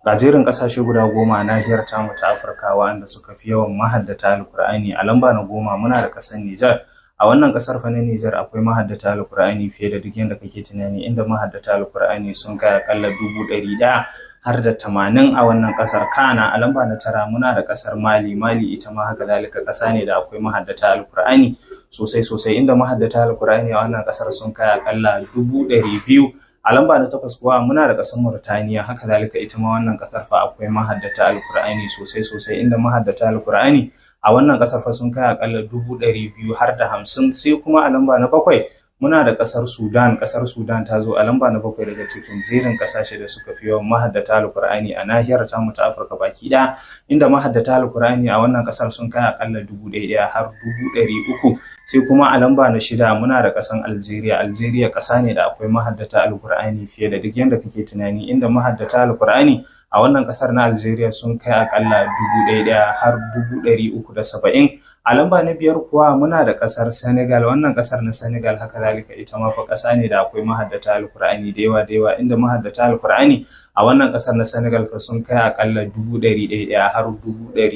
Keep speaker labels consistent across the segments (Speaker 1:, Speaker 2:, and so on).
Speaker 1: Ga jerin ƙasashe guda 10 a nahiyar tamu ta Afirka waɗanda suka fi yawan mahaddata Alƙur'ani. A lamba na 10 muna da ƙasar Nijar. A wannan ƙasar fa na Nijar akwai mahaddata Alƙur'ani fiye da duk yadda kake tunani, inda mahaddata Alƙur'ani sun kai aƙalla 100,000 har da 80 a wannan ƙasar. Kana a lamba na 9 muna da ƙasar Mali. Mali ita ma haka zalika ƙasa ne da akwai mahaddata Alƙur'ani sosai, inda mahaddata Alƙur'ani a wannan ƙasar sun kai aƙalla 200,000. A lamba na 8 kuwa muna da ƙasar Mauritania, haka zalika ita ma wannan ƙasar fa akwai mahaddata Alƙur'ani sosai, inda mahaddata Alƙur'ani a wannan ƙasar fa sun kai aƙalla 200,000 har da 50. Sai kuma a lamba na 7 muna da ƙasar Sudan. Ƙasar Sudan ta zo a lamba na 7 daga cikin jerin ƙasashe da suka fi yawan mahaddata Alƙur'ani a nahiyar tamu ta Afirka baki ɗaya, inda mahaddata Alƙur'ani a wannan ƙasar sun kai aƙalla 1,000 har 300,000. Sai kuma a lamba na 6 muna da ƙasar Algeria. Algeria ƙasa ne da akwai mahaddata Alƙur'ani fiye da duk yadda kake tunani, inda mahaddata Alƙur'ani a wannan ƙasar na Algeria sun kai aƙalla 1,000 har 370. A lamba na 5 kuwa muna da ƙasar Senegal. Wannan ƙasar na Senegal haka zalika ita ma fa ƙasa ne da akwai mahaddata Alƙur'ani da yawa, inda mahaddata Alƙur'ani a wannan ƙasar na Senegal fa sun kai aƙalla 100,000 har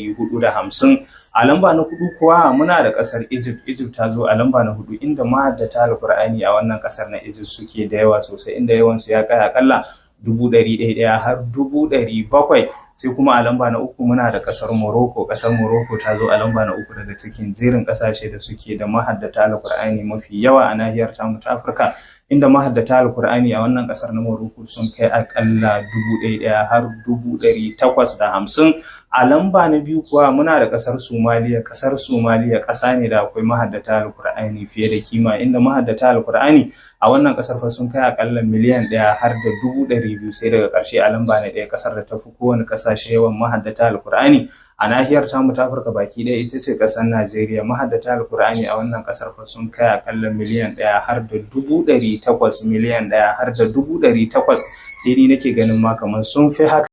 Speaker 1: 450. A lamba na 4 kuwa muna da ƙasar Egypt. Egypt ta zo a lamba na 4, inda mahaddata Alƙur'ani a wannan ƙasar na Egypt suke da yawa sosai, inda yawansu ya kai aƙalla 100,000 har 700,000. Sai kuma a lamba na 3 muna da ƙasar Morocco. Ƙasar Morocco ta zo a lamba na 3 daga cikin jerin ƙasashe da suke da mahaddata Alƙur'ani mafi yawa a nahiyar tamu ta Afirka, inda mahaddata Alƙur'ani a wannan ƙasar na Morocco sun kai aƙalla 1,000 har 850. A lamba na 2 kuwa muna da ƙasar Somaliya. Ƙasar Somaliya ƙasa ne da akwai mahaddata Alƙur'ani fiye da kima, inda mahaddata Alƙur'ani a wannan ƙasar fa sun kai aƙalla miliyan 1 har da 200,000. Sai daga ƙarshe a lamba na 1 ƙasar da ta fi kowane ƙasashe yawan mahaddata Alƙur'ani a nahiyar tamu ta Afirka baki ɗaya ita ce ƙasar Najeriya. Mahaddata Alƙur'ani a wannan ƙasar fa sun kai aƙalla miliyan 1 har da 800,000, miliyan 1 har da 800,000. Sai ni nake ganin ma kamar sun fi haka.